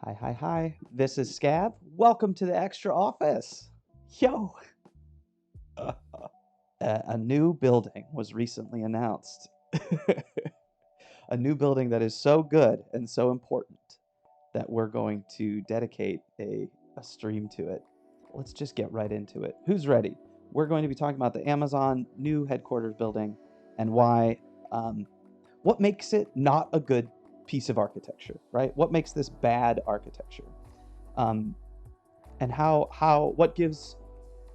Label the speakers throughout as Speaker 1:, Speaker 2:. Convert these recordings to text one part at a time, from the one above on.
Speaker 1: Hi, hi, hi. This is Scab. Welcome to the extra office. Yo, a new building was recently announced. A new building that is so good and so important that we're going to dedicate a stream to it. Let's just get right into it. Who's ready? We're going to be talking about the Amazon new headquarters building and why, what makes it not a good piece of architecture, right? What makes this bad architecture? Um, and what gives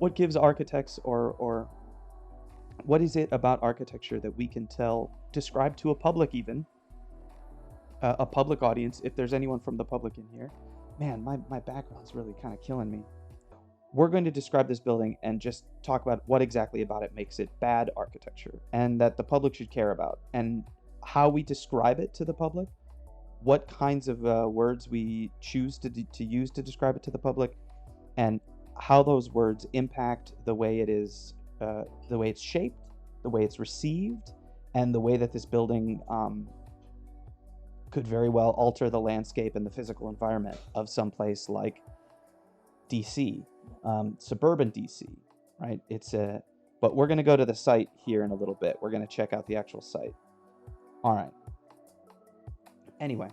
Speaker 1: architects or what is it about architecture that we can describe to a public, even a public audience, if there's anyone from the public in here. Man, my background's really kind of killing me. We're going to describe this building and just talk about what exactly about it makes it bad architecture and that the public should care about, and how we describe it to the public, what kinds of words we choose to use to describe it to the public, and how those words impact the way the way it's shaped, the way it's received, and the way that this building could very well alter the landscape and the physical environment of some place like DC, suburban DC, right? But we're going to go to the site here in a little bit. We're going to check out the actual site. All right. Anyway,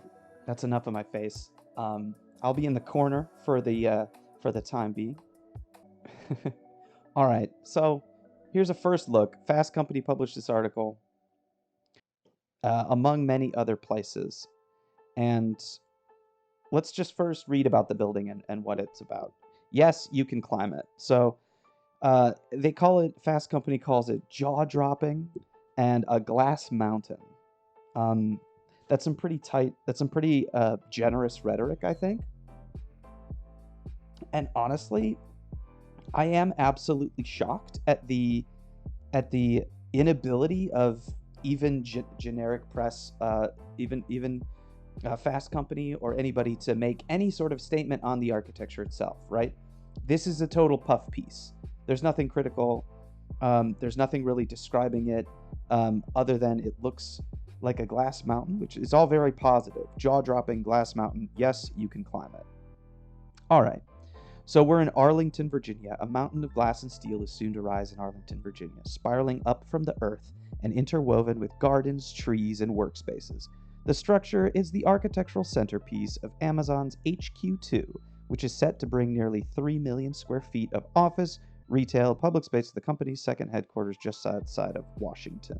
Speaker 1: that's enough of my face. I'll be in the corner for the time being. All right, so here's a first look. Fast Company published this article among many other places. And let's just first read about the building and what it's about. Yes, you can climb it. So Fast Company calls it jaw-dropping and a glass mountain. Um, that's some pretty generous rhetoric, I think. And honestly, I am absolutely shocked at the inability of even generic press, even Fast Company or anybody to make any sort of statement on the architecture itself. Right? This is a total puff piece. There's nothing critical. There's nothing really describing it other than it looks like a glass mountain, which is all very positive. Jaw-dropping glass mountain. Yes, you can climb it. All right. So we're in Arlington, Virginia. A mountain of glass and steel is soon to rise in Arlington, Virginia, spiraling up from the earth and interwoven with gardens, trees, and workspaces. The structure is the architectural centerpiece of Amazon's HQ2, which is set to bring nearly 3 million square feet of office, retail, public space to the company's second headquarters just outside of Washington.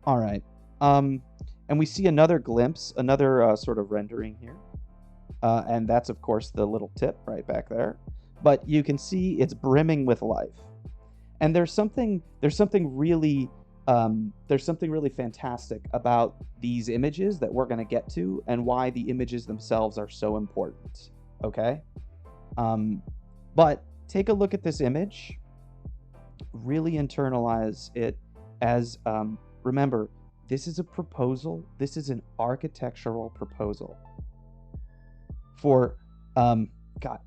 Speaker 1: All right. And we see another glimpse, another sort of rendering here. And that's, of course, the little tip right back there. But you can see it's brimming with life. And there's something really fantastic about these images that we're going to get to, and why the images themselves are so important. Okay? But take a look at this image. Really internalize it as, remember, this is a proposal. This is an architectural proposal for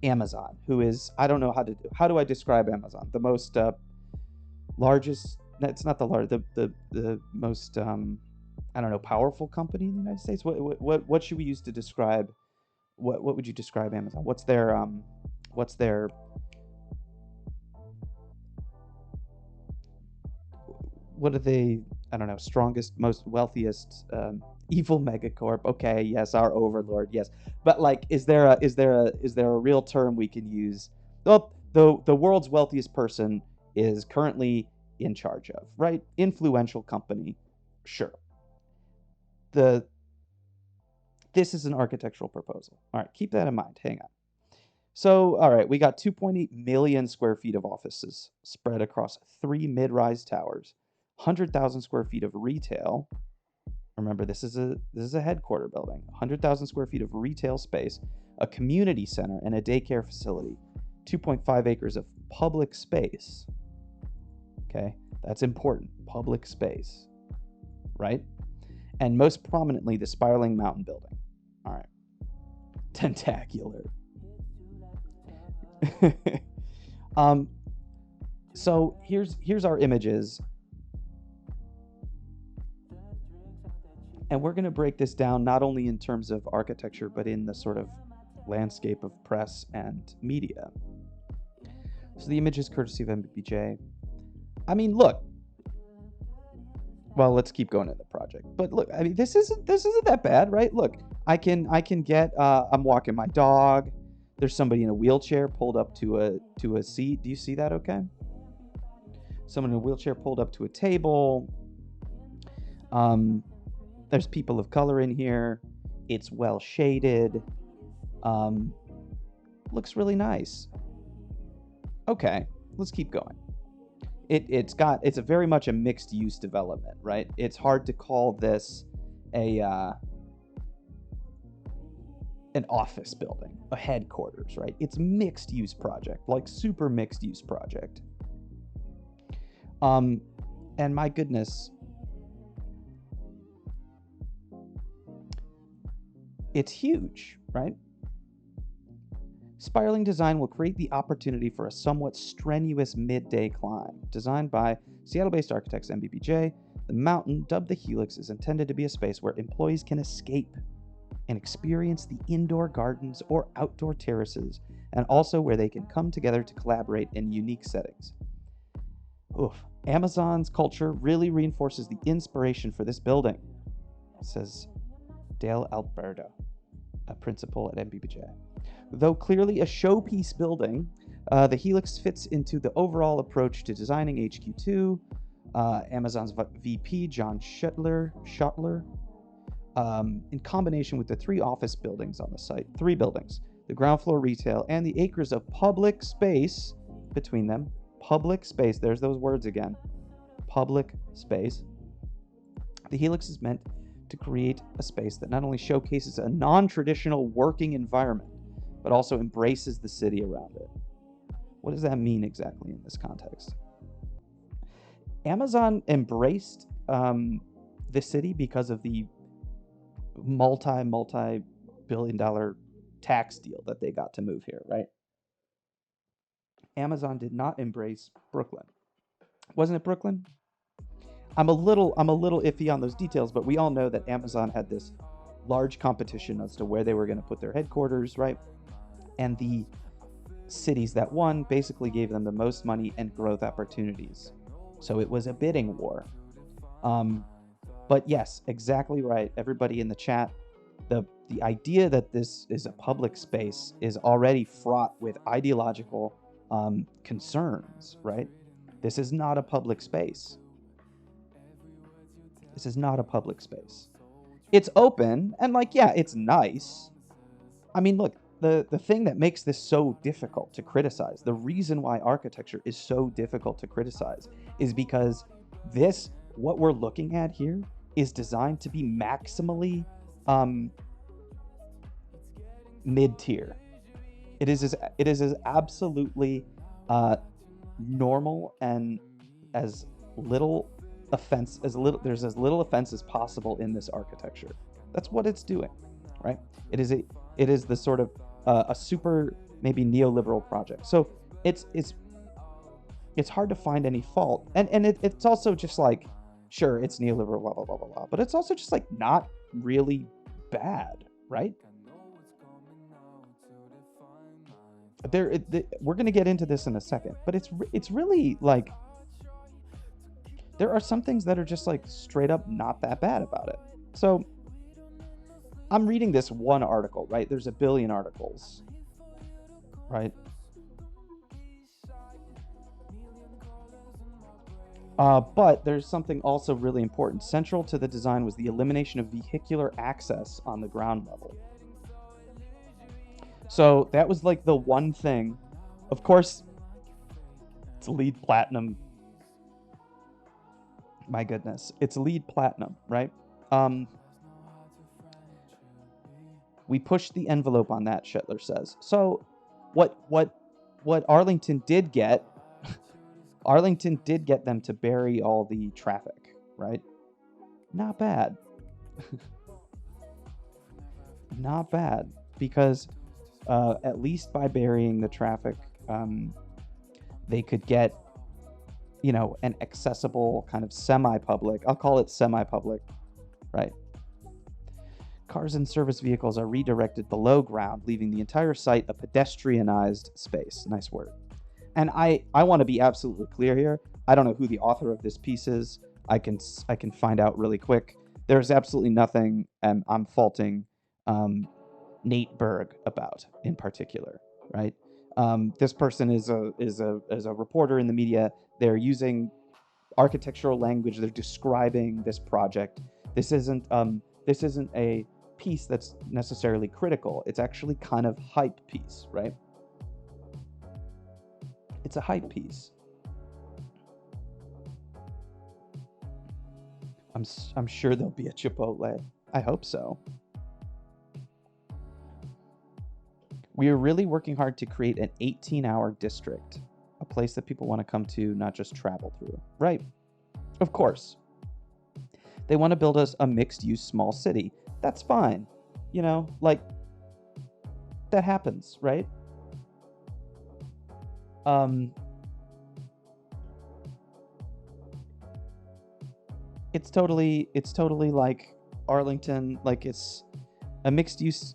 Speaker 1: Amazon, who is, I don't know how do I describe Amazon? The most largest. It's not the largest. The most I don't know, powerful company in the United States. What should we use to describe? What would you describe Amazon? What's their what are they? I don't know. Strongest, most wealthiest, evil megacorp. Okay, yes, our overlord. Yes, but like, is there a real term we can use? Well, the world's wealthiest person is currently in charge of, right? Influential company. Sure. The This is an architectural proposal. All right, keep that in mind. Hang on. So, all right, we got 2.8 million square feet of offices spread across 3 mid-rise towers, 100,000 square feet of retail. Remember, this is a headquarter building. 100,000 square feet of retail space, a community center, and a daycare facility. 2.5 acres of public space. Okay, that's important. Public space, right? And most prominently, the spiraling mountain building. All right, tentacular. um, so here's our images, and we're going to break this down not only in terms of architecture, but in the sort of landscape of press and media. So the image is courtesy of MBBJ. I mean, look. Well, let's keep going in the project. But look, I mean, this isn't that bad, right? Look, I can get. I'm walking my dog. There's somebody in a wheelchair pulled up to a seat. Do you see that? Okay. Someone in a wheelchair pulled up to a table. There's people of color in here. It's well shaded. Looks really nice. Okay, let's keep going. It's a very much a mixed use development, right? It's hard to call this an office building, a headquarters, right? It's mixed use project, like super mixed use project. And my goodness, it's huge, right? Spiraling design will create the opportunity for a somewhat strenuous midday climb. Designed by Seattle-based architects MBBJ, the mountain, dubbed the Helix, is intended to be a space where employees can escape and experience the indoor gardens or outdoor terraces, and also where they can come together to collaborate in unique settings. Oof. Amazon's culture really reinforces the inspiration for this building, says Dale Alberto, a principal at MBBJ. Though clearly a showpiece building, the Helix fits into the overall approach to designing HQ2. Amazon's VP, John Schottler, in combination with the 3 office buildings on the site, 3 buildings, the ground floor retail, and the acres of public space between them. Public space, there's those words again. Public space. The Helix is meant to create a space that not only showcases a non-traditional working environment, but also embraces the city around it. What does that mean exactly in this context? Amazon embraced the city because of the multi-billion-dollar tax deal that they got to move here, right? Amazon did not embrace Brooklyn. Wasn't it Brooklyn? I'm a little iffy on those details, but we all know that Amazon had this large competition as to where they were going to put their headquarters, right? And the cities that won basically gave them the most money and growth opportunities. So it was a bidding war. But yes, exactly right. Everybody in the chat, the idea that this is a public space is already fraught with ideological concerns, right? This is not a public space. This is not a public space. It's open and it's nice. I mean, look, the thing that makes this so difficult to criticize, the reason why architecture is so difficult to criticize is because what we're looking at here is designed to be maximally mid-tier. It is as absolutely normal and as little offense there's as little offense as possible in this architecture. That's what it's doing, right? It is the sort of a super maybe neoliberal project. So it's hard to find any fault, and it's also just like, sure, it's neoliberal, blah blah blah blah blah, but it's also just like not really bad, right? We're gonna get into this in a second, but it's really like there are some things that are just like straight up not that bad about it. So I'm reading this one article, right? There's a billion articles, right? But there's something also really important. Central to the design was the elimination of vehicular access on the ground level. So that was like the one thing. Of course, it's LEED Platinum. My goodness, it's LEED Platinum, right? We pushed the envelope on that, Shetler says. So what Arlington did get, Arlington did get them to bury all the traffic, right? Not bad. Not bad, because at least by burying the traffic, they could get, an accessible kind of semi-public, I'll call it semi-public, right? Cars and service vehicles are redirected below ground, leaving the entire site a pedestrianized space. Nice word. And I want to be absolutely clear here. I don't know who the author of this piece is. I can find out really quick. There's absolutely nothing I'm faulting Nate Berg about in particular, right? This person is a reporter in the media. They're using architectural language. They're describing this project. This isn't a piece that's necessarily critical. It's actually kind of hype piece, right? It's a hype piece. I'm sure there'll be a Chipotle. I hope so. We are really working hard to create an 18-hour district, a place that people want to come to, not just travel through. Right. Of course. They want to build us a mixed-use small city. That's fine. You know, like, that happens, right? It's totally like Arlington, like it's a mixed use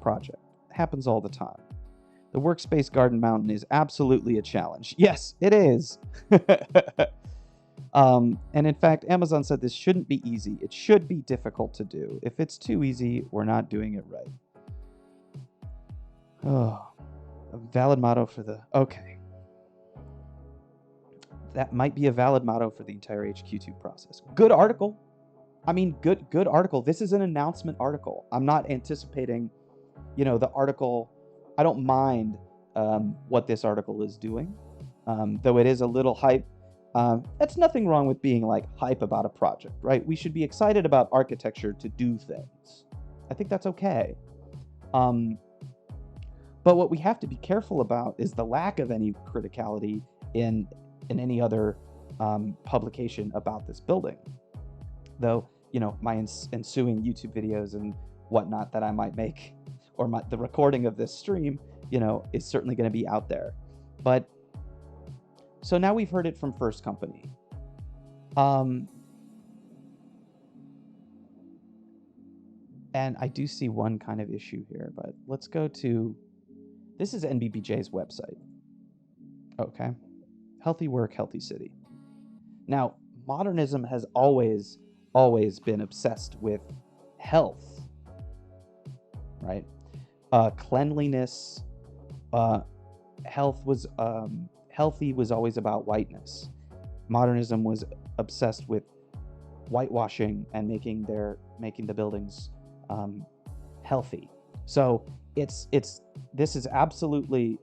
Speaker 1: project. It happens all the time. The workspace Garden Mountain is absolutely a challenge. Yes, it is. And in fact, Amazon said this shouldn't be easy. It should be difficult to do. If it's too easy, we're not doing it right. Oh, a valid motto for the... Okay. That might be a valid motto for the entire HQ2 process. Good article. I mean, good article. This is an announcement article. I'm not anticipating, the article. I don't mind what this article is doing, though it is a little hype. That's nothing wrong with being like hype about a project, right? We should be excited about architecture to do things. I think that's okay. But what we have to be careful about is the lack of any criticality in any other publication about this building. Though, my ensuing YouTube videos and whatnot that I might make, or the recording of this stream, is certainly going to be out there. But so now we've heard it from First Company. And I do see one kind of issue here, but let's go to, this is NBBJ's website. Okay. Healthy work, healthy city. Now, modernism has always been obsessed with health, right? Cleanliness, healthy was always about whiteness. Modernism was obsessed with whitewashing and making the buildings healthy. So this is absolutely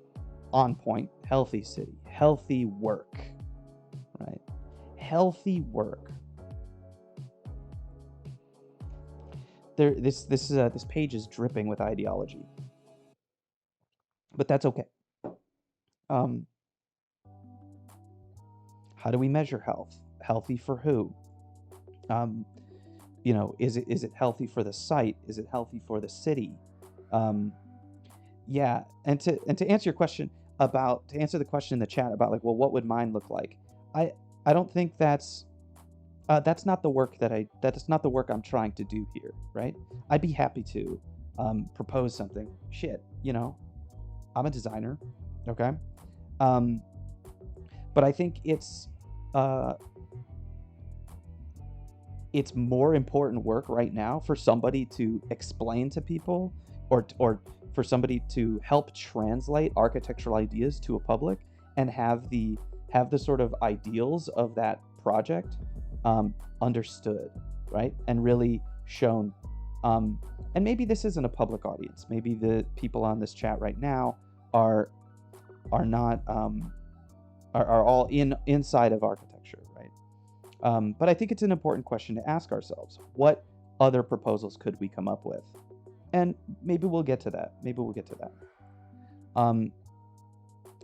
Speaker 1: on point. Healthy city, healthy work, right? Healthy work. This page is dripping with ideology, but that's okay. How do we measure health? Healthy for who? Is it healthy for the site? Is it healthy for the city? Yeah, and to answer your question to answer the question in the chat about like, well, what would mine look like? I don't think that's not the work that's not the work I'm trying to do here, right? I'd be happy to propose something. Shit, I'm a designer, okay? But I think it's more important work right now for somebody to explain to people or for somebody to help translate architectural ideas to a public and have the sort of ideals of that project understood, right? And really shown. And maybe this isn't a public audience. Maybe the people on this chat right now are not are all inside of architecture, right? But I think it's an important question to ask ourselves. What other proposals could we come up with? And maybe we'll get to that. I'm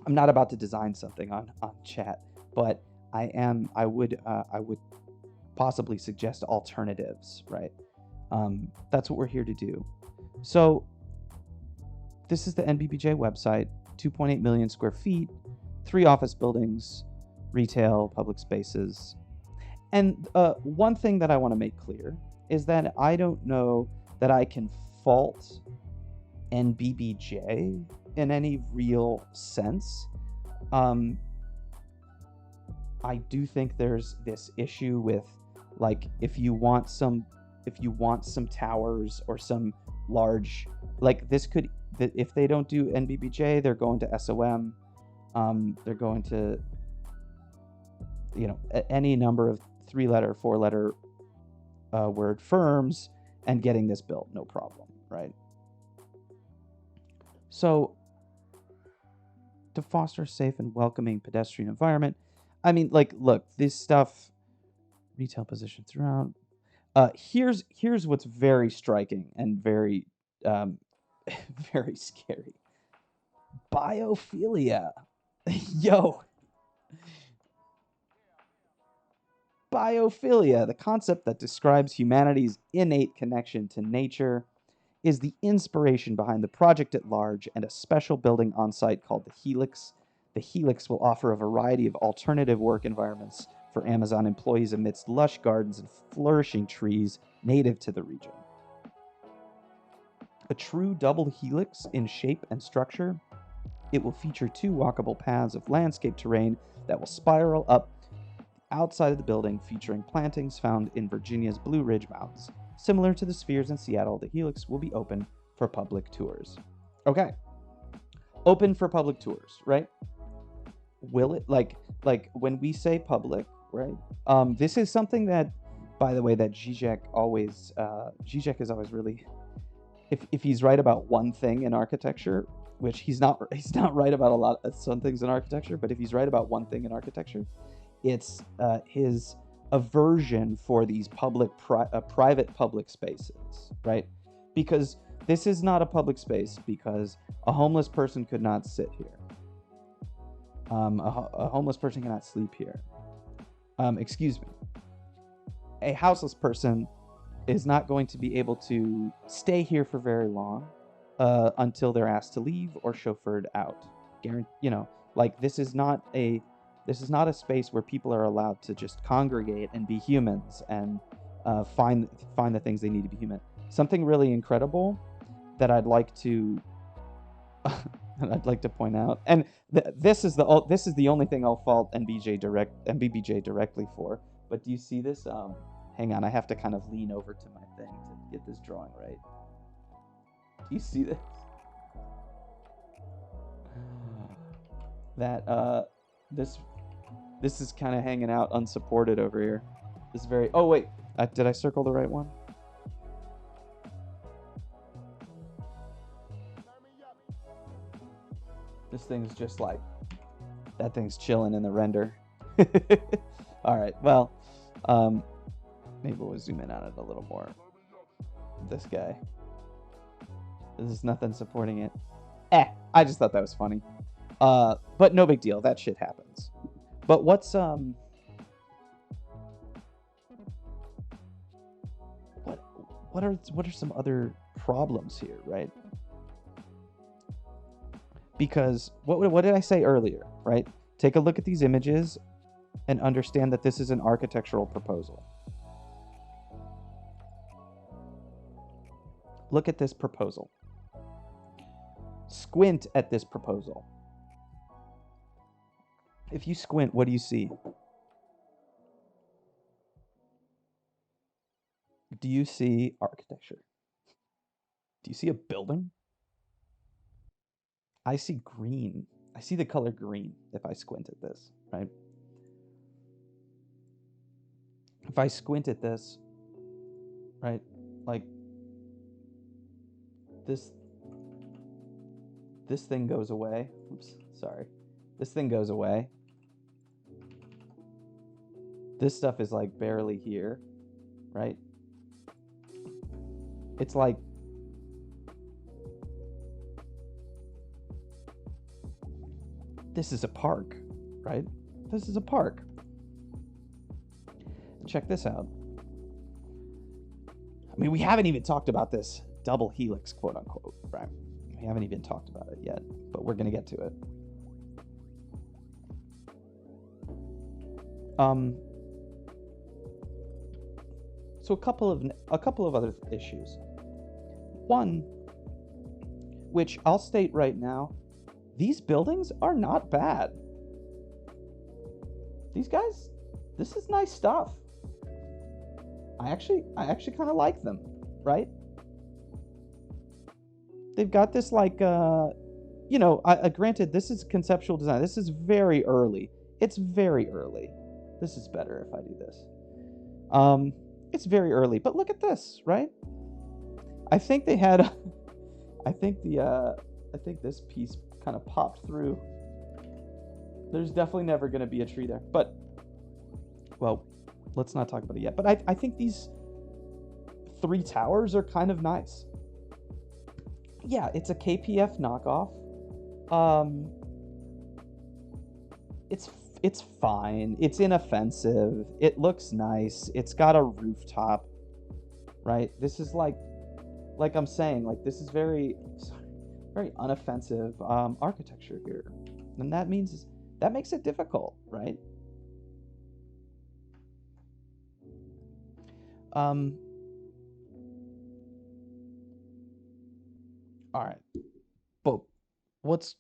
Speaker 1: not about to design something on chat, but I would possibly suggest alternatives, right? That's what we're here to do. So this is the NBBJ website, 2.8 million square feet, 3 office buildings, retail, public spaces. And one thing that I want to make clear is that I don't know that I can fault NBBJ in any real sense. I do think there's this issue with, like, if you want some towers or some large, like, this could, if they don't do NBBJ, they're going to SOM, they're going to, you know, any number of 3-letter, 4-letter word firms and getting this built, no problem, right? So to foster a safe and welcoming pedestrian environment, I mean, like, look, this stuff, retail position throughout. Here's what's very striking and very very scary. Biophilia. Yo. Biophilia, the concept that describes humanity's innate connection to nature, is the inspiration behind the project at large and a special building on site called the Helix. The Helix will offer a variety of alternative work environments for Amazon employees amidst lush gardens and flourishing trees native to the region. A true double helix in shape and structure, it will feature 2 walkable paths of landscape terrain that will spiral up outside of the building, featuring plantings found in Virginia's Blue Ridge Mountains. Similar to the Spheres in Seattle, the Helix will be open for public tours. Okay. Open for public tours, right? Will it, like when we say public, right? This is something that, by the way, that Zizek is always really, if he's right about one thing in architecture, which he's not right about a lot of some things in architecture, but if he's right about one thing in architecture, it's his aversion for these private public spaces, right? Because this is not a public space because a homeless person could not sit here. A homeless person cannot sleep here. Excuse me. A houseless person is not going to be able to stay here for very long until they're asked to leave or chauffeured out. You know, like, this is not a space where people are allowed to just congregate and be humans and find the things they need to be human. Something really incredible that I'd like to point out, and this is the only thing I'll fault NBBJ directly for. But do you see this? Hang on, I have to kind of lean over to my thing to get this drawing right. Do you see this? That this is kind of hanging out unsupported over here. This is very. Oh wait, did I circle the right one? This thing's just like, that thing's chilling in the render. All right, well, maybe we'll zoom in on it a little more. This guy. There's nothing supporting it. I just thought that was funny. But no big deal. That shit happens. But what's what are some other problems here, right? Because what did I say earlier, right? Take a look at these images and understand that this is an architectural proposal. Look at this proposal. Squint at this proposal. If you squint, what do you see? Do you see architecture? Do you see a building? I see green. I see the color green if I squint at this, right? If I squint at this, right, like this thing goes away. Oops, sorry. This thing goes away. This stuff is like barely here, right? It's like this is a park, right? This is a park. Check this out. I mean, we haven't even talked about this double helix, quote unquote, right? We haven't even talked about it yet, but we're gonna get to it. So a couple of other issues. One, which I'll state right now, these buildings are not bad. These guys, this is nice stuff. I actually kind of like them, right? They've got this like, granted, this is conceptual design. This is very early. It's very early. This is better if I do this. It's very early, but look at this, right? I think they had, I think this piece kind of popped through. There's definitely never going to be a tree there, but, well, let's not talk about it yet. But I think these 3 towers are kind of nice. Yeah, it's a KPF knockoff. It's fine. It's inoffensive. It looks nice. It's got a rooftop, right? This is like I'm saying, like, this is very unoffensive architecture here, and that makes it difficult, right? All right, but what's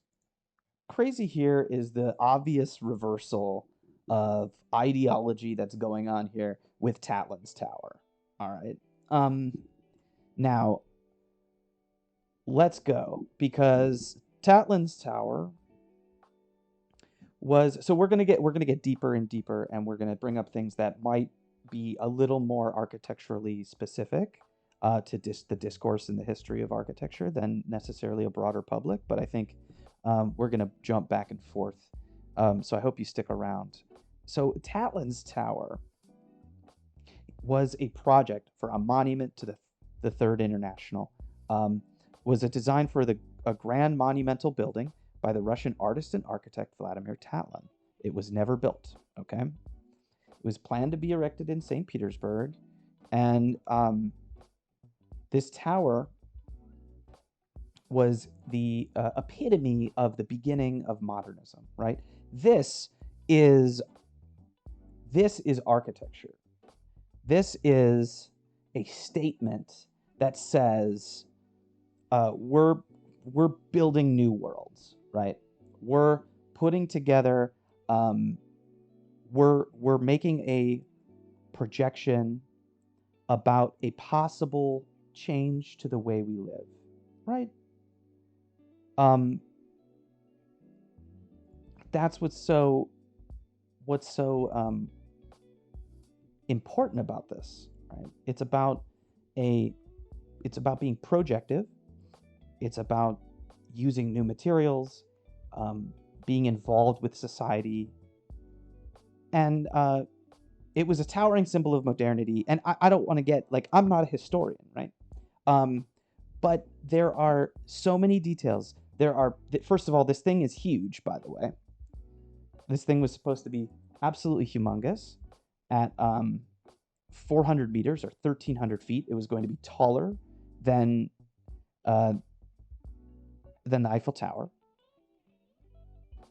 Speaker 1: crazy here is the obvious reversal of ideology that's going on here with Tatlin's Tower. All right. Now let's go, because Tatlin's Tower was, so we're gonna get deeper and deeper, and we're gonna bring up things that might be a little more architecturally specific to the discourse and the history of architecture than necessarily a broader public. But I think we're gonna jump back and forth, so I hope you stick around. So Tatlin's Tower was a project for a monument to the Third International. Was a design for a grand monumental building by the Russian artist and architect Vladimir Tatlin. It was never built, okay? It was planned to be erected in St. Petersburg, and this tower was the epitome of the beginning of modernism, right? This is architecture. This is a statement that says we're building new worlds, right? We're putting together, we're making a projection about a possible change to the way we live, right? That's what's so important about this, right? It's about being projective. It's about using new materials, being involved with society, and it was a towering symbol of modernity. And I don't want to get, like, I'm not a historian, right? But there are so many details. First of all, this thing is huge, by the way. This thing was supposed to be absolutely humongous at 400 meters or 1,300 feet. It was going to be taller than the Eiffel Tower.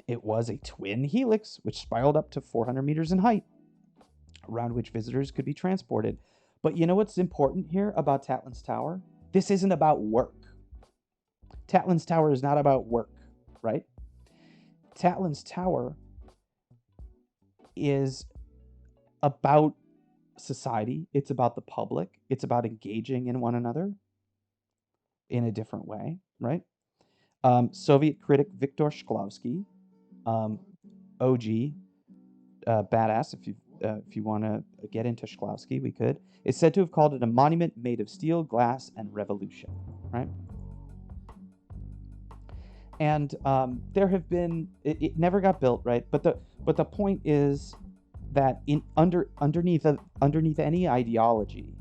Speaker 1: It was a twin helix, which spiraled up to 400 meters in height, around which visitors could be transported. But you know what's important here about Tatlin's Tower? This isn't about work. Tatlin's Tower is not about work, right? Tatlin's Tower is about society. It's about the public. It's about engaging in one another in a different way, right? Soviet critic Viktor Shklovsky, OG, badass. If you want to get into Shklovsky, we could. Is said to have called it a monument made of steel, glass, and revolution, right? And there have been, it never got built, right? But the point is that underneath any ideology,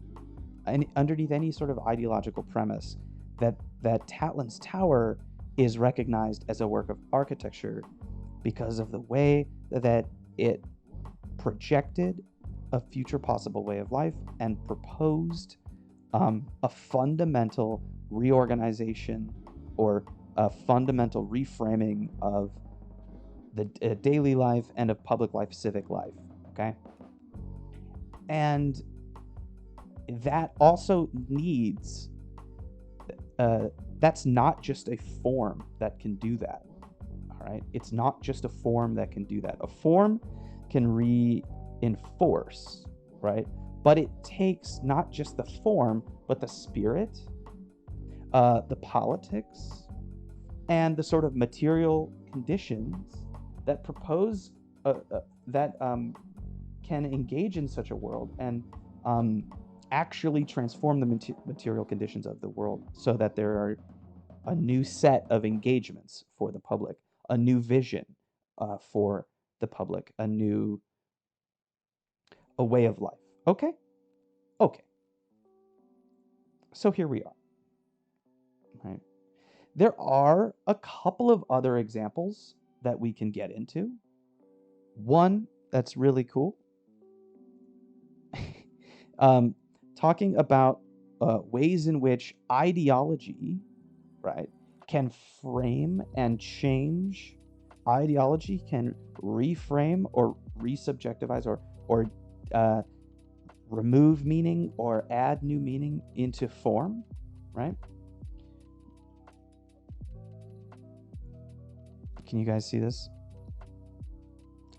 Speaker 1: underneath any sort of ideological premise, that Tatlin's Tower is recognized as a work of architecture because of the way that it projected a future possible way of life and proposed a fundamental reorganization or a fundamental reframing of the daily life and of public life, civic life, okay? And that also needs that's not just a form that can do that. All right, it's not just a form that can do that. A form can reinforce, right? But it takes not just the form, but the spirit, the politics, and the sort of material conditions that propose that can engage in such a world and actually transform the material conditions of the world so that there are a new set of engagements for the public, a new vision for the public, a way of life. Okay? Okay. So here we are. Right? There are a couple of other examples that we can get into. One that's really cool, talking about ways in which ideology, right, can frame and change. Ideology can reframe or resubjectivize or remove meaning or add new meaning into form, right? Can you guys see this?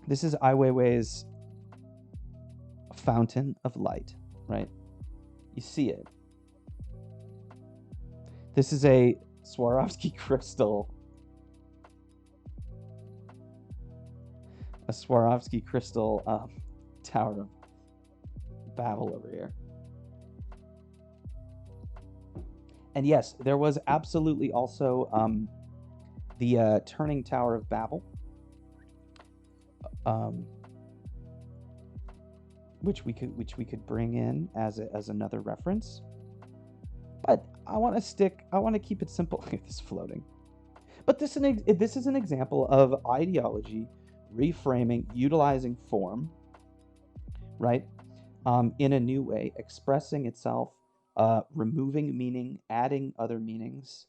Speaker 1: This is Ai Weiwei's fountain of light, right? You see it. This is a Swarovski crystal. A Swarovski crystal Tower of Babel over here. And yes, there was absolutely also the Turning Tower of Babel, which we could bring in as another reference. But I want to keep it simple. This floating. But this is an example of ideology reframing, utilizing form, right, in a new way, expressing itself, removing meaning, adding other meanings,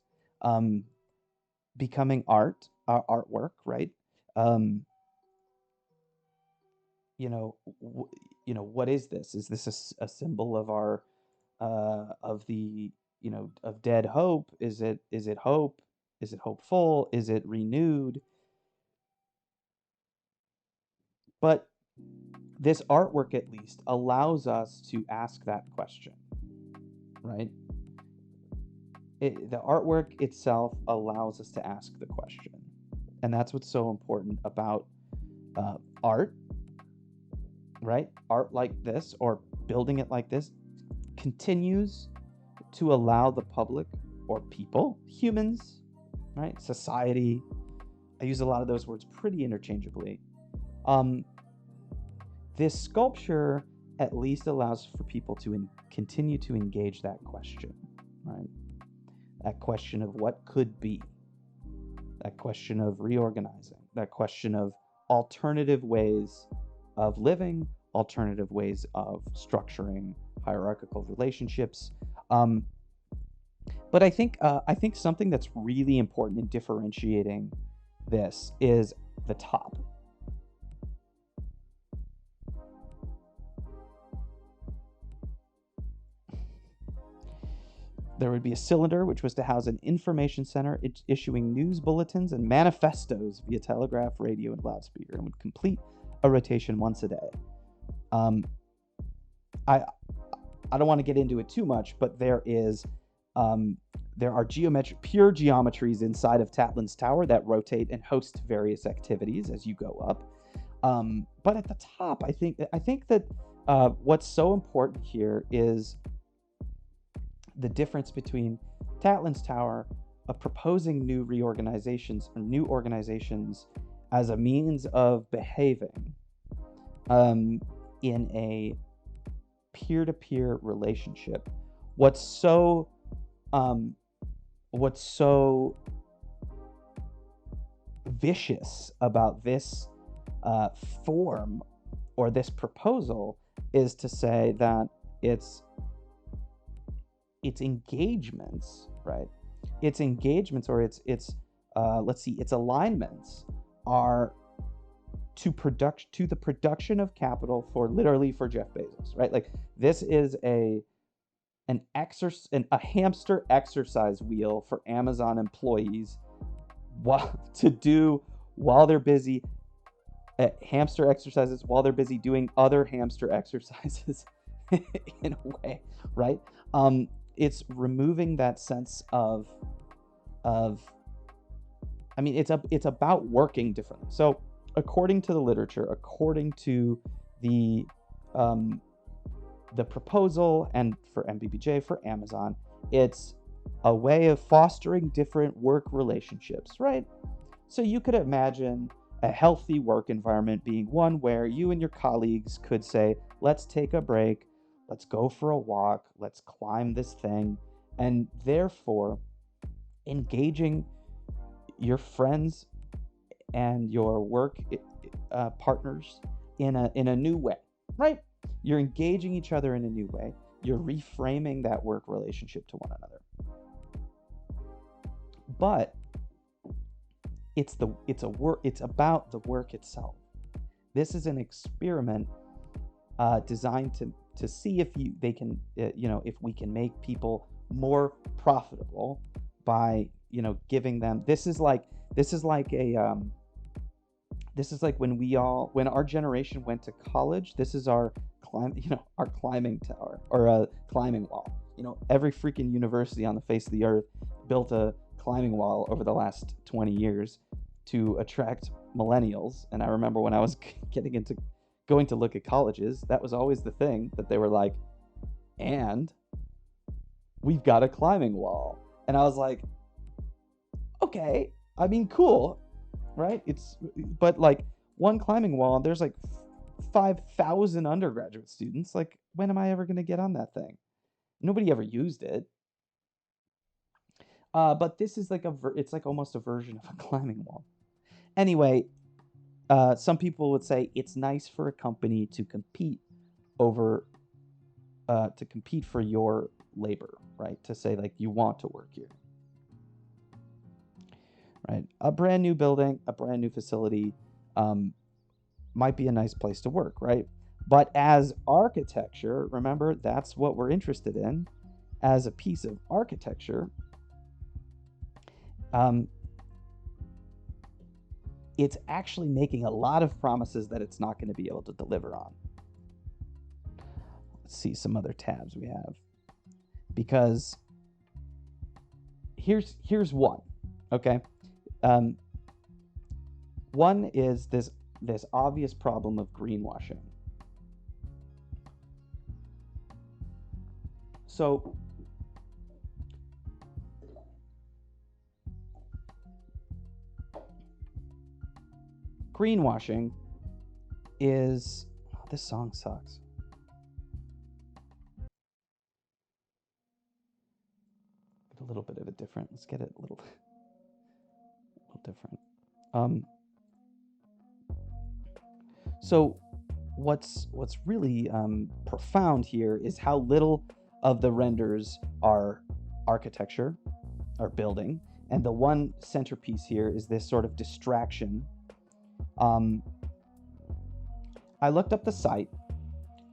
Speaker 1: becoming artwork, right? What is this? Is this a symbol of our of the of dead hope? Is it hope? Is it hopeful? Is it renewed? But this artwork at least allows us to ask that question, right? The artwork itself allows us to ask the question, and that's what's so important about art, right? Art like this, or building it like this, continues to allow the public or people, humans, right? Society. I use a lot of those words pretty interchangeably. This sculpture at least allows for people to continue to engage that question, right? That question of what could be, that question of reorganizing, that question of alternative ways of living, alternative ways of structuring hierarchical relationships. But I think something that's really important in differentiating this is the top. There would be a cylinder which was to house an information center issuing news bulletins and manifestos via telegraph, radio, and loudspeaker, and would complete a rotation once a day. I don't want to get into it too much, but there are pure geometries inside of Tatlin's Tower that rotate and host various activities as you go up. But at the top, I think that what's so important here is the difference between Tatlin's Tower proposing new reorganizations or new organizations as a means of behaving in a peer-to-peer relationship. What's so vicious about this form or this proposal is to say that its engagements, right? Its engagements or its alignments are to the production of capital for Jeff Bezos, right? Like this is a hamster exercise wheel for Amazon employees to do while they're busy hamster exercises while they're busy doing other hamster exercises in a way, right? It's removing that sense of I mean, it's about working differently. So according to the literature, according to the proposal and for MBBJ for Amazon, it's a way of fostering different work relationships, right? So you could imagine a healthy work environment being one where you and your colleagues could say, let's take a break, let's go for a walk, let's climb this thing, and therefore engaging your friends and your work partners in a new way, right? You're engaging each other in a new way. You're reframing that work relationship to one another. But it's about the work itself. This is an experiment designed to see if if we can make people more profitable by giving them. This is like when our generation went to college. This is our climbing tower or a climbing wall. Every freaking university on the face of the earth built a climbing wall over the last 20 years to attract millennials. And I remember when I was going to look at colleges, that was always the thing that they were like, and we've got a climbing wall. And I was like, okay, I mean, cool, right? But like one climbing wall, there's like 5,000 undergraduate students. Like, when am I ever going to get on that thing? Nobody ever used it. But this is like it's like almost a version of a climbing wall. Anyway, some people would say it's nice for a company to compete for your labor, right? To say like you want to work here, right? A brand new building, a brand new facility, might be a nice place to work, right? But as architecture, remember, that's what we're interested in. As a piece of architecture, it's actually making a lot of promises that it's not going to be able to deliver on. Let's see some other tabs we have. Because here's one, okay? One is this obvious problem of greenwashing. So greenwashing is this song sucks. Get a little bit of it different. Let's get it a little different. So what's really profound here is how little of the renders are architecture or building, and the one centerpiece here is this sort of distraction. I looked up the site,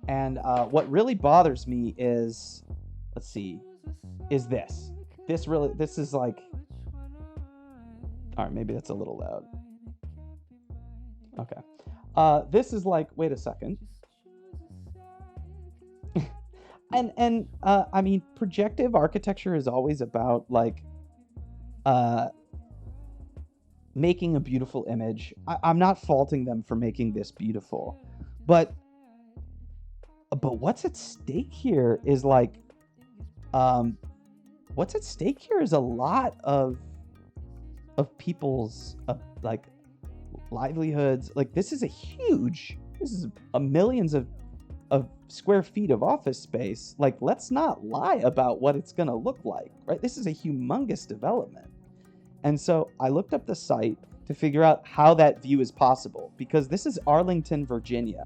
Speaker 1: and what really bothers me is, let's see, is this. This is like, all right, maybe that's a little loud. Okay. This is like, wait a second. and I mean, projective architecture is always about like making a beautiful image. I'm not faulting them for making this beautiful, but what's at stake here is like, what's at stake here is a lot of people's like livelihoods. Like, this is a millions of square feet of office space. Like, let's not lie about what it's gonna look like, right? This is a humongous development. And so I looked up the site to figure out how that view is possible, because this is Arlington, Virginia.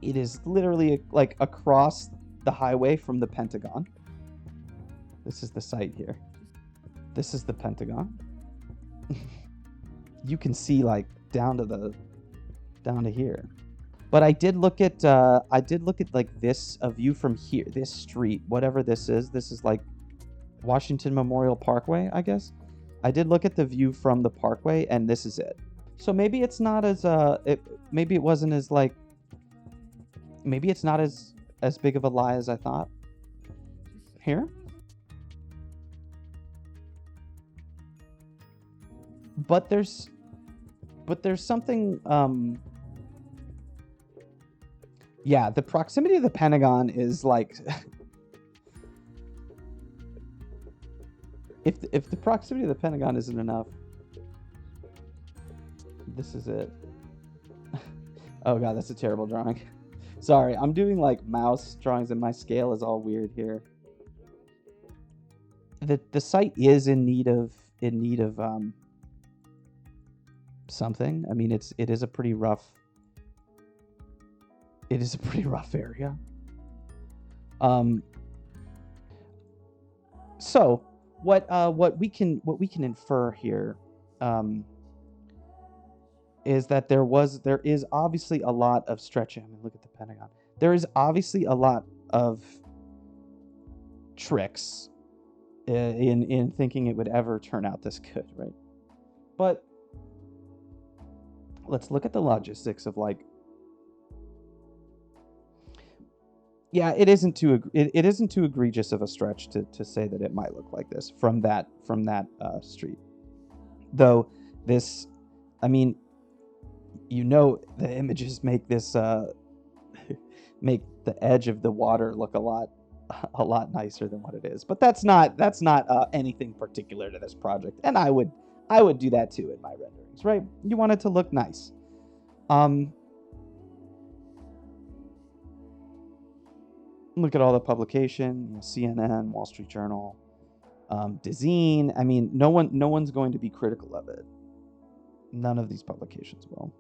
Speaker 1: It is literally like across the highway from the Pentagon. This is the site here. This is the Pentagon. You can see like down to here. But I did look at like this a view from here, this street, whatever this is. This is like Washington Memorial Parkway, I guess. I did look at the view from the parkway, and this is it. So maybe it's not as maybe it wasn't as like, maybe it's not as big of a lie as I thought. Here, but there's something. Yeah, the proximity of the Pentagon is like, if the proximity of the Pentagon isn't enough, this is it. Oh god, that's a terrible drawing. Sorry, I'm doing like mouse drawings and my scale is all weird here. The site is in need of something. I mean, it is a pretty rough area. So what we can infer here is that there is obviously a lot of stretching. I mean, look at the Pentagon. There is obviously a lot of tricks in thinking it would ever turn out this good, right? But let's look at the logistics of like, yeah, it isn't too egregious of a stretch to say that it might look like this from that street. Though this, I mean, you know, the images make this make the edge of the water look a lot nicer than what it is. But that's not anything particular to this project, and I would do that too in my renderings, right? You want it to look nice. Look at all the publication, CNN, Wall Street Journal, Dezeen. I mean, no one's going to be critical of it. None of these publications will.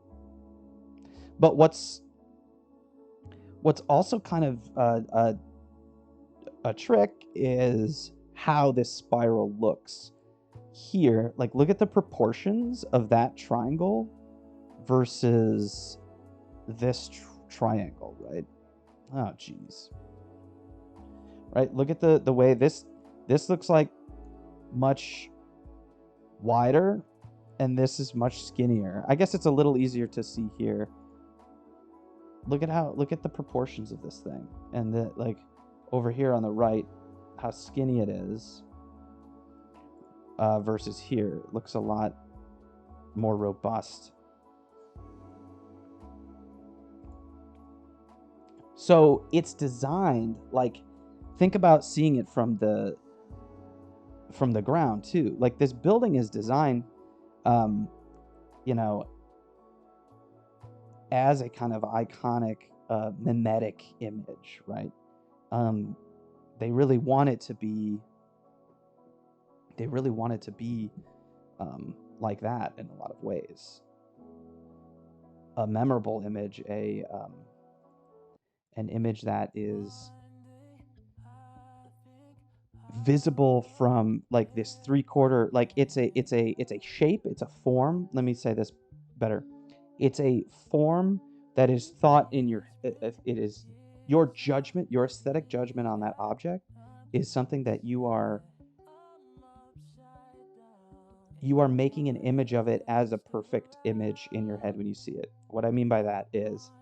Speaker 1: But what's also kind of a trick is how this spiral looks here. Like, look at the proportions of that triangle versus this triangle, right? Oh, geez. Right, look at the way this looks like much wider, and this is much skinnier. I guess it's a little easier to see here. Look at the proportions of this thing, and the like over here on the right, how skinny it is versus here. It looks a lot more robust. So it's designed like, think about seeing it from the ground too. Like, this building is designed, you know, as a kind of iconic, mimetic image, right? They really want it to be. Like that in a lot of ways. A memorable image, an image that is visible from like this 3/4, like it's a shape, it's a form. Let me say this better. It's a form that is thought in your, it is your judgment, your aesthetic judgment on that object is something that you are making an image of it as a perfect image in your head when you see it. What I mean by that is,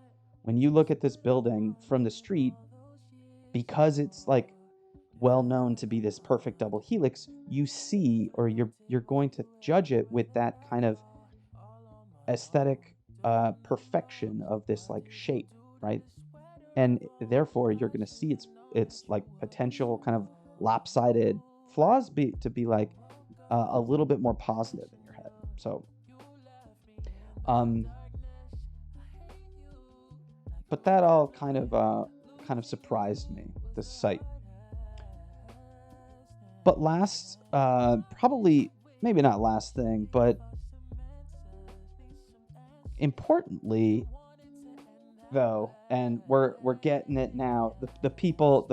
Speaker 1: when you look at this building from the street, because it's like well known to be this perfect double helix, you see, or you're going to judge it with that kind of aesthetic perfection of this like shape, right? And therefore you're going to see its like potential kind of lopsided flaws to be like a little bit more positive in your head. So but that all kind of surprised me, this site. But last, probably, maybe not last thing, but importantly, though, and we're getting it now. The people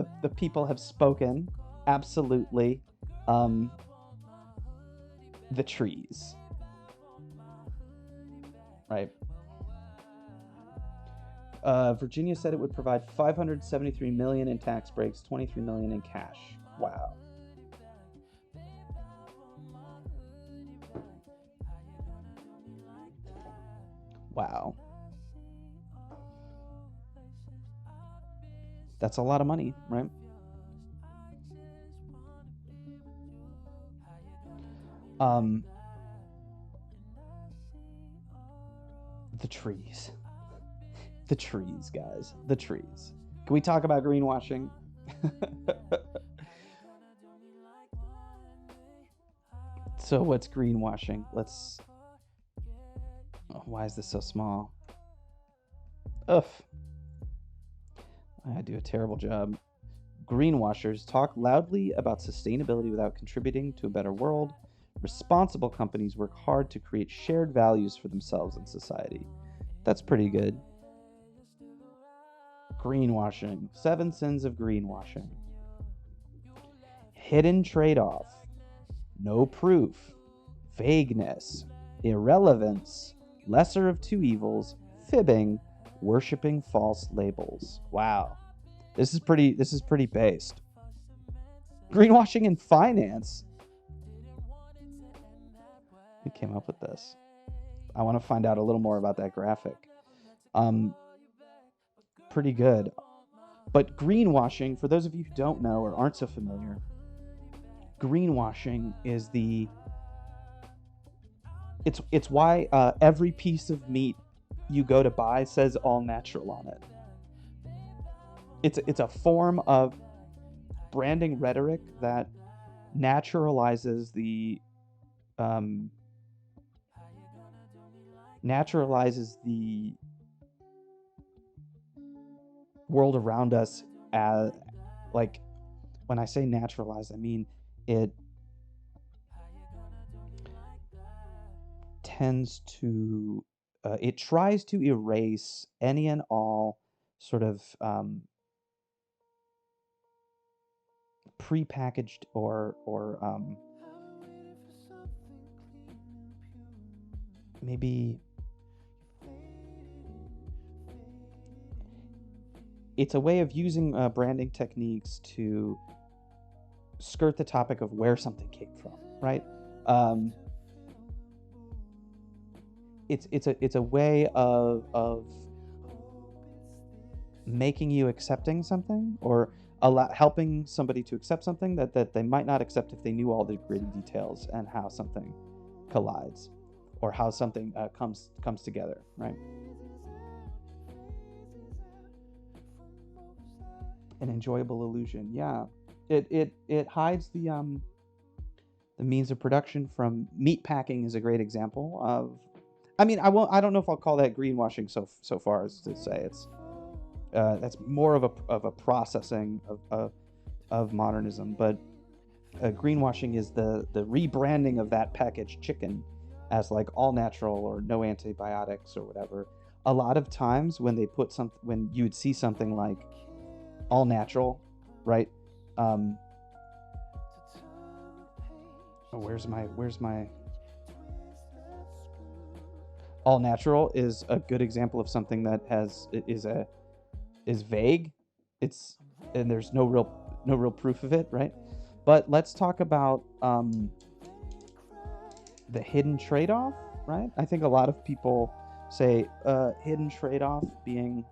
Speaker 1: have spoken. Absolutely, the trees, right? Virginia said it would provide 573 million in tax breaks, 23 million in cash. Wow. Wow. That's a lot of money, right? The trees. The trees, guys. The trees. Can we talk about greenwashing? So what's greenwashing? Let's... Oh, why is this so small? Ugh. I do a terrible job. Greenwashers talk loudly about sustainability without contributing to a better world. Responsible companies work hard to create shared values for themselves and society. That's pretty good. Greenwashing. 7 sins of greenwashing. Hidden trade-off. No proof. Vagueness. Irrelevance. Lesser of two evils. Fibbing. Worshipping false labels. Wow. This is pretty based. Greenwashing in finance. Who came up with this? I want to find out a little more about that graphic. Pretty good. But greenwashing, for those of you who don't know or aren't so familiar, greenwashing is it's why every piece of meat you go to buy says all natural on it. It's a form of branding rhetoric that naturalizes the world around us. As, like, when I say naturalize, I mean it tends to it tries to erase any and all sort of prepackaged or maybe it's a way of using branding techniques to skirt the topic of where something came from, right? It's a way of making you accepting something, or helping somebody to accept something that they might not accept if they knew all the gritty details and how something collides, or how something comes together, right? An enjoyable illusion, yeah. It hides the means of production from meat packing is a great example of. I mean, I don't know if I'll call that greenwashing so far as to say it's that's more of a processing of modernism, but greenwashing is the rebranding of that packaged chicken as like all natural or no antibiotics or whatever. A lot of times when they put when you would see something like all natural, right? Where's my all natural is a good example of something that is vague. And there's no real proof of it, right? But let's talk about the hidden trade-off, right? I think a lot of people say hidden trade-off being,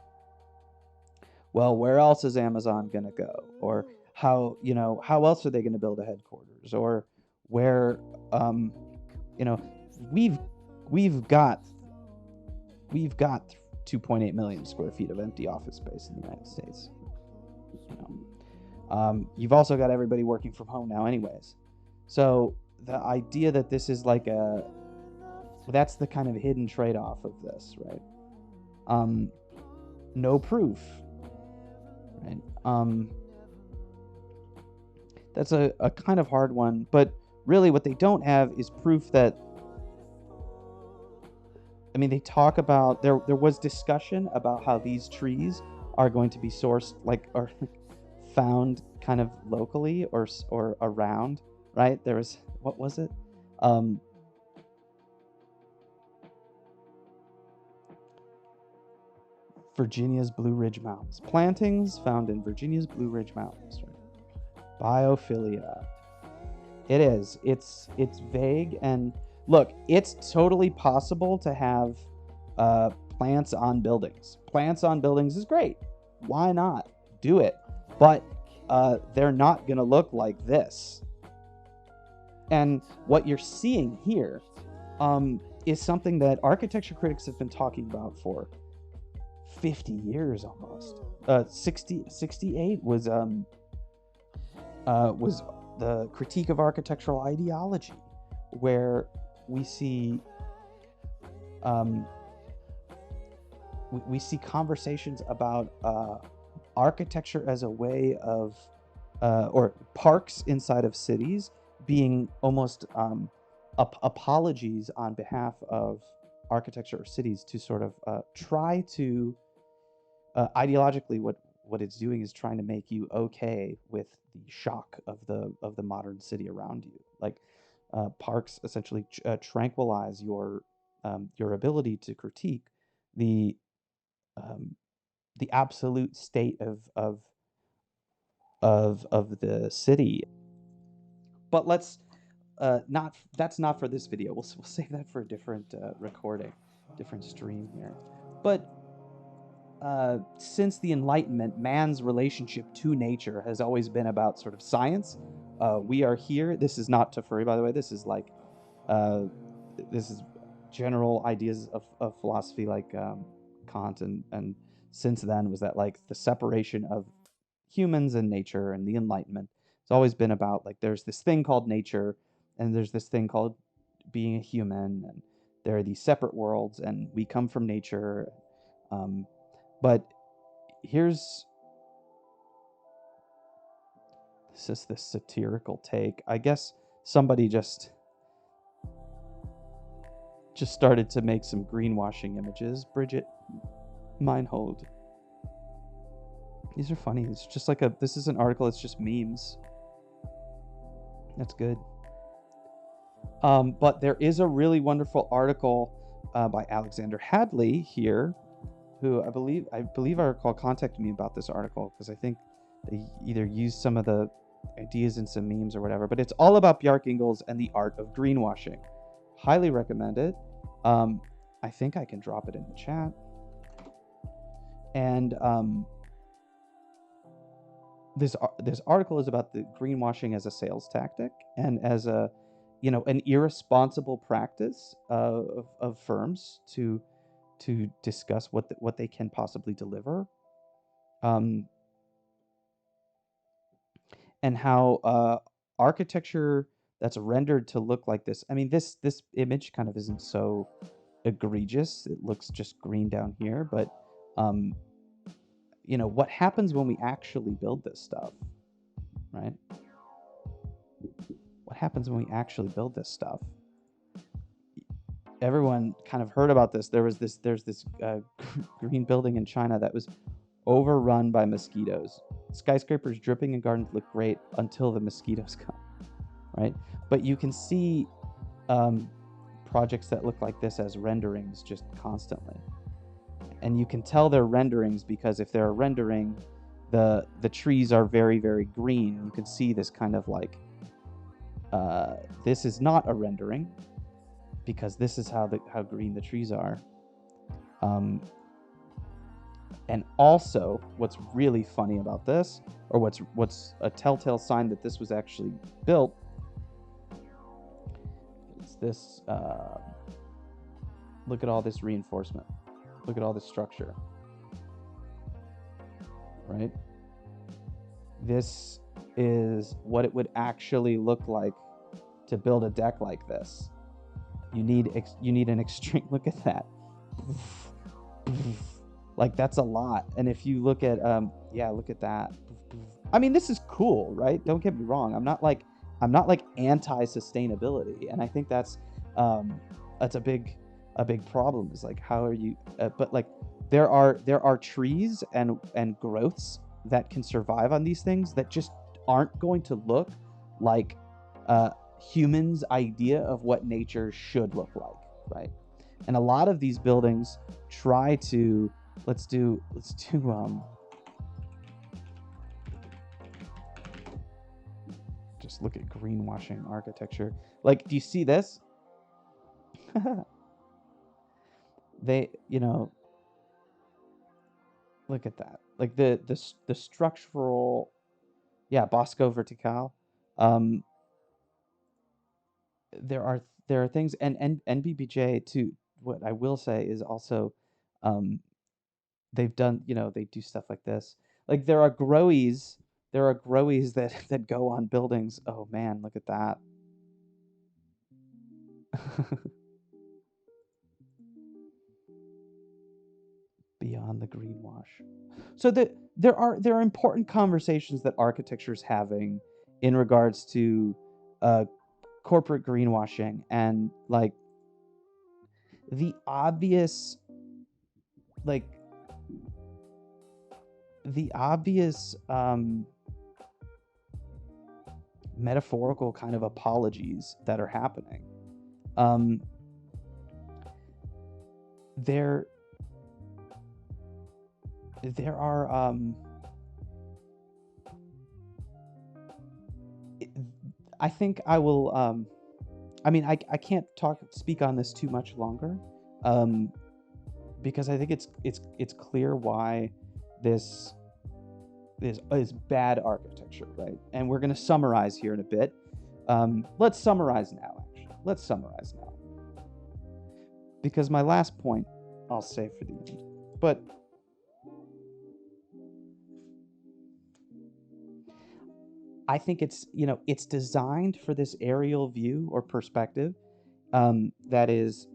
Speaker 1: well, where else is Amazon gonna go, or how else are they gonna build a headquarters, or where we've got 2.8 million square feet of empty office space in the United States. You've also got everybody working from home now anyways. So the idea that this is like that's the kind of hidden trade-off of this, right? No proof, right? That's a kind of hard one, but really what they don't have is proof that, I mean, they talk about, there was discussion about how these trees are going to be sourced, like, or found kind of locally or around, right? There was, what was it? Virginia's Blue Ridge Mountains. Plantings found in Virginia's Blue Ridge Mountains. Biophilia. It is. It's vague, and look, it's totally possible to have plants on buildings. Plants on buildings is great. Why not? Do it. But they're not going to look like this. And what you're seeing here is something that architecture critics have been talking about for 50 years almost. 68 was the critique of architectural ideology, where we see we see conversations about architecture as a way of or parks inside of cities being almost apologies on behalf of architecture or cities to sort of try to ideologically what it's doing is trying to make you okay with the shock of the modern city around you. Like parks essentially tranquilize your ability to critique the absolute state of the city. But let's not that's not for this video. We'll save that for a different recording, different stream here. But since the Enlightenment, man's relationship to nature has always been about sort of science. We are here. This is not Tafuri, by the way. This is like, this is general ideas of philosophy, like Kant, and since then was that like the separation of humans and nature and the Enlightenment. It's always been about like there's this thing called nature, and there's this thing called being a human, and there are these separate worlds, and we come from nature. But here's this satirical take. I guess somebody just started to make some greenwashing images. Bridget Meinhold. These are funny. It's just like this is an article. It's just memes. That's good. But there is a really wonderful article by Alexander Hadley here, who I believe I recall contacted me about this article because I think they either used some of the ideas in some memes or whatever. But it's all about Bjarke Ingels and the art of greenwashing. Highly recommend it. I think I can drop it in the chat. And this article is about the greenwashing as a sales tactic and as a an irresponsible practice of firms to discuss what they can possibly deliver, and how architecture that's rendered to look like this. I mean, this image kind of isn't so egregious. It looks just green down here, but what happens when we actually build this stuff, right? What happens when we actually build this stuff? Everyone kind of heard about this. There's this green building in China that was overrun by mosquitoes. Skyscrapers dripping and gardens look great until the mosquitoes come, right? But you can see projects that look like this as renderings just constantly. And you can tell they're renderings because if they're a rendering, the trees are very, very green. You can see this kind of like, this is not a rendering because this is how green the trees are. And also, what's really funny about this, or what's a telltale sign that this was actually built, is this. Look at all this reinforcement. Look at all this structure. Right? This is what it would actually look like to build a deck like this. You need an extreme. Look at that. Like that's a lot. And if you look at look at that. I mean, this is cool, right? Don't get me wrong. I'm not like anti-sustainability, and I think that's a big problem. Is like, how are you? But like there are trees and growths that can survive on these things that just aren't going to look like humans' idea of what nature should look like, right? And a lot of these buildings try to let's do just look at greenwashing architecture. Like, do you see this? They, look at that. Like the structural, yeah, Bosco Vertical. Um, there are things, and NBBJ too. What I will say is also, um, they've done, they do stuff like this. Like there are growies that that go on buildings. Oh man, look at that. Beyond the greenwash. So there are important conversations that architecture is having in regards to uh, corporate greenwashing, and like the obvious like the obvious metaphorical kind of apologies that are happening. Um, there there are I think I will I mean I can't speak on this too much longer, um, because I think it's clear why this is bad architecture, right? And we're going to summarize here in a bit. Let's summarize now, actually. Let's summarize now. Because my last point I'll save for the end. But I think it's designed for this aerial view or perspective, that is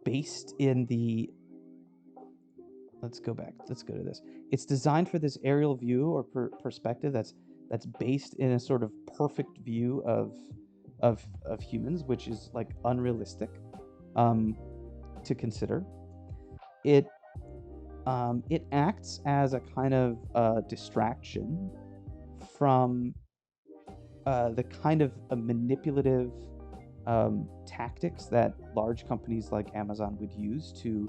Speaker 1: based in the let's go back. Let's go to this. It's designed for this aerial view or perspective that's based in a sort of perfect view of humans, which is like unrealistic, um, to consider. It it acts as a kind of distraction from the kind of manipulative tactics that large companies like Amazon would use to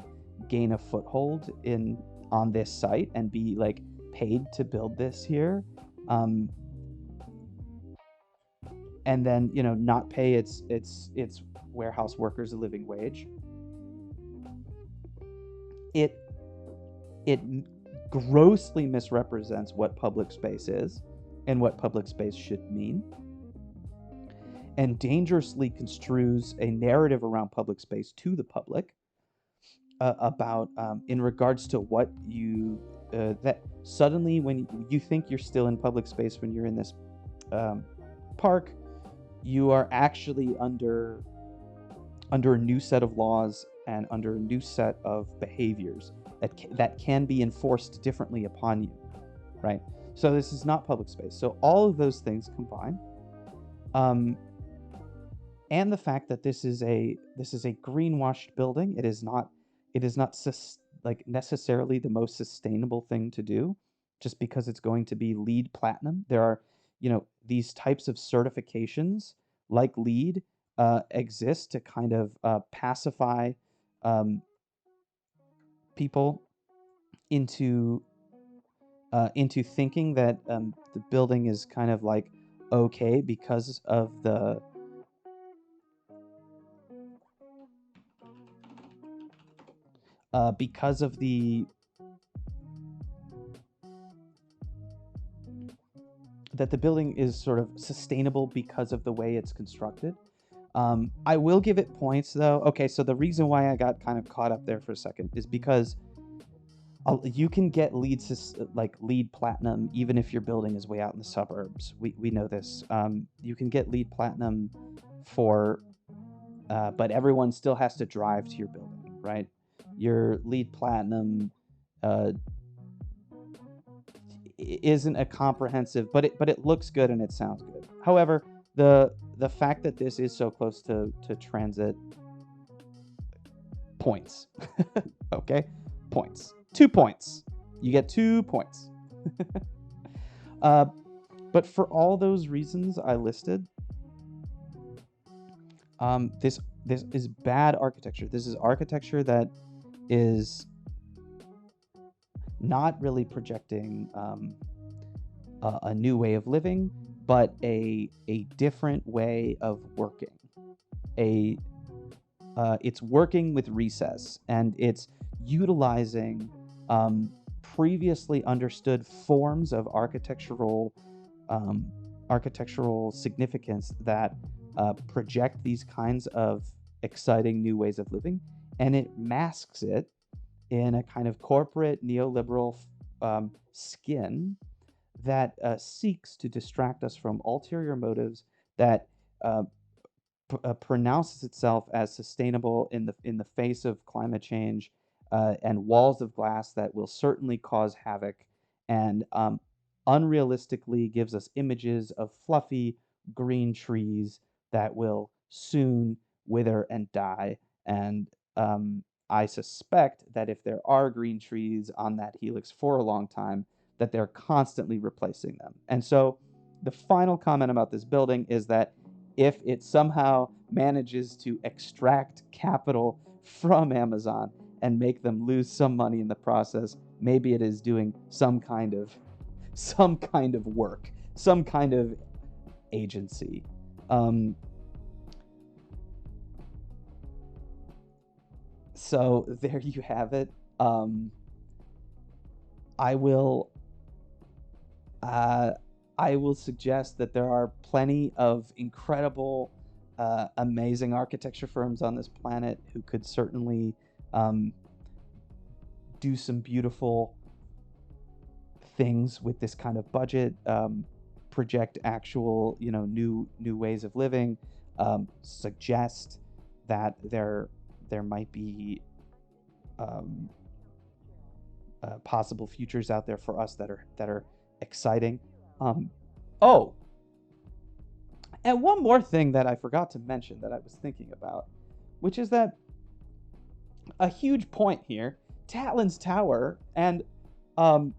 Speaker 1: gain a foothold in on this site and be like paid to build this here, um, and then not pay its warehouse workers a living wage. It it grossly misrepresents what public space is and what public space should mean, and dangerously construes a narrative around public space to the public, about in regards to what you that suddenly when you think you're still in public space when you're in this um, park, you are actually under a new set of laws and under a new set of behaviors that can be enforced differently upon you, right? So this is not public space. So all of those things combine, um, and the fact that this is a greenwashed building. It is not like necessarily the most sustainable thing to do, just because it's going to be LEED Platinum. There are these types of certifications like LEED exist to kind of pacify um, people into thinking that the building is kind of like okay because of the that the building is sort of sustainable because of the way it's constructed. I will give it points though. Okay, so the reason why I got kind of caught up there for a second is because you can get like LEED Platinum even if your building is way out in the suburbs. We know this. You can get LEED Platinum for, but everyone still has to drive to your building, right? Your LEED Platinum uh, isn't a comprehensive, but it looks good and it sounds good. However, the fact that this is so close to transit, points. Okay, points. 2 points. You get 2 points. uh, but for all those reasons I listed, this is bad architecture. This is architecture that is not really projecting a new way of living, but a different way of working. A It's working with recess, and it's utilizing previously understood forms of um, architectural significance that project these kinds of exciting new ways of living, and it masks it in a kind of corporate neoliberal skin that seeks to distract us from ulterior motives that uh, pronounces itself as sustainable in the face of climate change, and walls of glass that will certainly cause havoc, and unrealistically gives us images of fluffy green trees that will soon wither and die. And I suspect that if there are green trees on that helix for a long time, that they're constantly replacing them. And so the final comment about this building is that if it somehow manages to extract capital from Amazon and make them lose some money in the process, maybe it is doing some kind of work, some kind of agency. So there you have it. I will uh, I will suggest that there are plenty of incredible, amazing architecture firms on this planet who could certainly um, do some beautiful things with this kind of budget, project actual, new ways of living, suggest that there might be um, possible futures out there for us that are exciting. Um, oh, and one more thing that I forgot to mention that I was thinking about, which is that a huge point here, Tatlin's Tower, and um,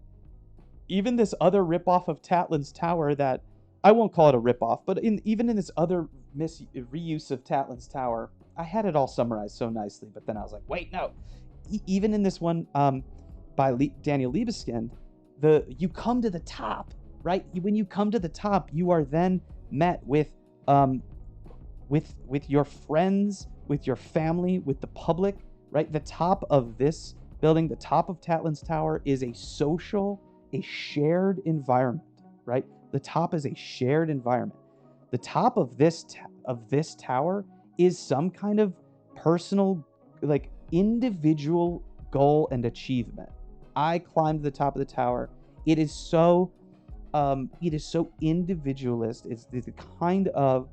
Speaker 1: even this other ripoff of Tatlin's Tower that I won't call it a ripoff, but even in this other reuse of Tatlin's Tower, I had it all summarized so nicely, but then I was like, wait, no. Even in this one by Daniel Libeskind, you come to the top, right? When you come to the top, you are then met um, with your friends, with your family, with the public, right? The top of this building, the top of Tatlin's Tower, is a shared environment, right? The top is a shared environment. The top of this tower is some kind of personal, like individual goal and achievement. I climbed the top of the tower. It is so individualist. It's the kind of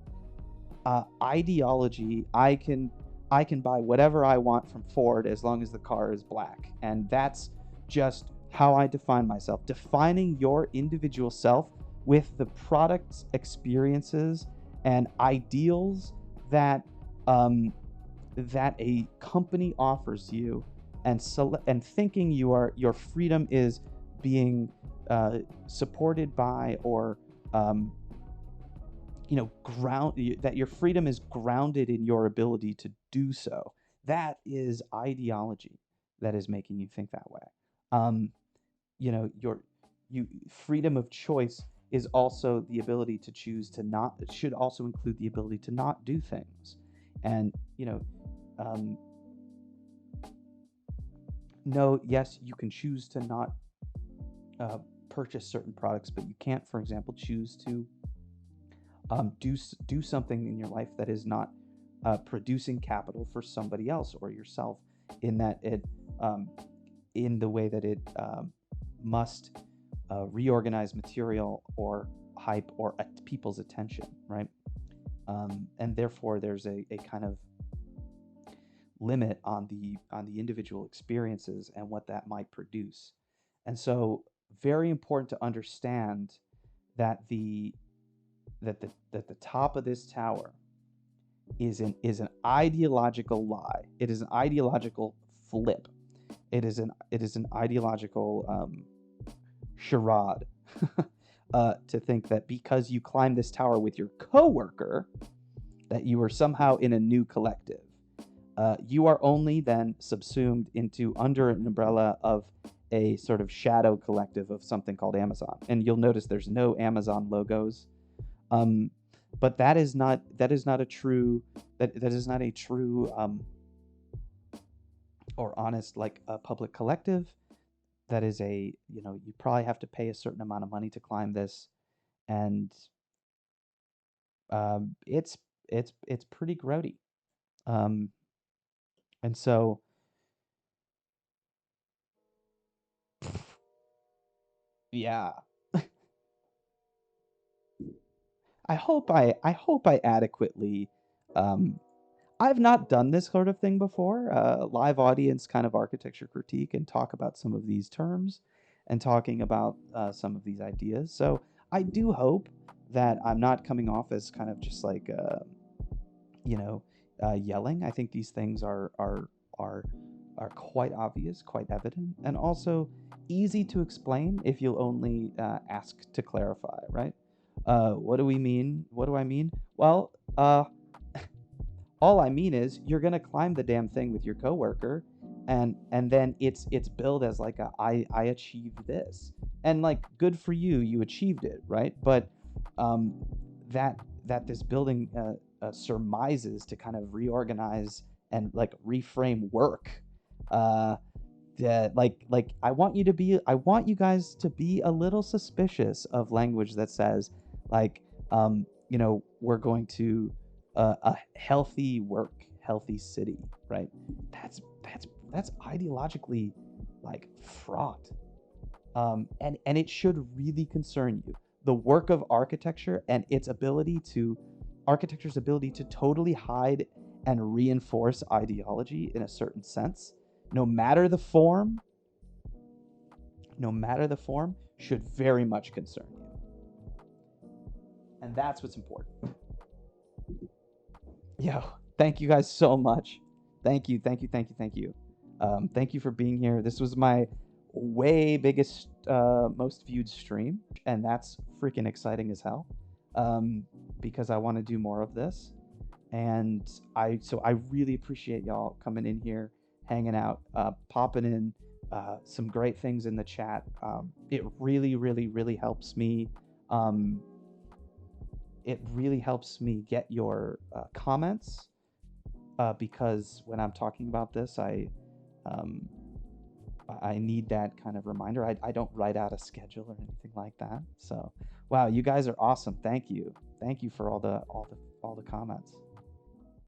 Speaker 1: ideology. I can buy whatever I want from Ford as long as the car is black, and that's just how I define myself. Defining your individual self with the products, experiences, and ideals that a company offers you, and thinking your freedom is being supported by, or that your freedom is grounded in your ability to do so. That is ideology that is making you think that way. Um, your freedom of choice is also the ability to choose to not. It should also include the ability to not do things, and um, no, yes, you can choose to not uh, purchase certain products, but you can't, for example, choose to do something in your life that is not producing capital for somebody else or yourself, in that it in the way that it must reorganize material or hype or people's attention, right? And therefore, there's a kind of limit on the individual experiences and what that might produce. And so, very important to understand that the top of this tower is an ideological lie. It is an ideological flip. It is an ideological charade to think that because you climb this tower with your coworker, that you are somehow in a new collective. You are only then subsumed into under an umbrella of a sort of shadow collective of something called Amazon. And you'll notice there's no Amazon logos. Um, but that is not a true that is not a true or honest like a public collective. That is a, you probably have to pay a certain amount of money to climb this, and it's it's pretty grody. Um, and so yeah, I hope I adequately um, I've not done this sort of thing before, live audience kind of architecture critique and talk about some of these terms and talking about some of these ideas. So I do hope that I'm not coming off as kind of just like you know, yelling. I think these things are are quite obvious, quite evident, and also easy to explain if you'll only ask to clarify. Right? What do we mean? What do I mean? Well, all I mean is you're gonna climb the damn thing with your coworker, and then it's billed as like I achieved this, and like good for you, you achieved it, right? But um, that this building surmises to kind of reorganize and like reframe work. Uh, that I want you guys to be a little suspicious of language that says like we're going to a healthy work, healthy city, right? That's ideologically like fraught, and it should really concern you. The work of architecture and its ability to architecture's ability to totally hide and reinforce ideology in a certain sense, no matter the form, no matter the form, should very much concern you. And that's what's important. Yo, thank you guys so much. Thank you, thank you, thank you, thank you. Thank you for being here. This was my way biggest, most viewed stream, and that's freaking exciting as hell. Because I want to do more of this, and I really appreciate y'all coming in here, hanging out, popping in some great things in the chat. It really, really, really helps me. Um, it really helps me get your comments because when I'm talking about this, um, I need that kind of reminder. I don't write out a schedule or anything like that. So, wow, you guys are awesome. Thank you for all the comments.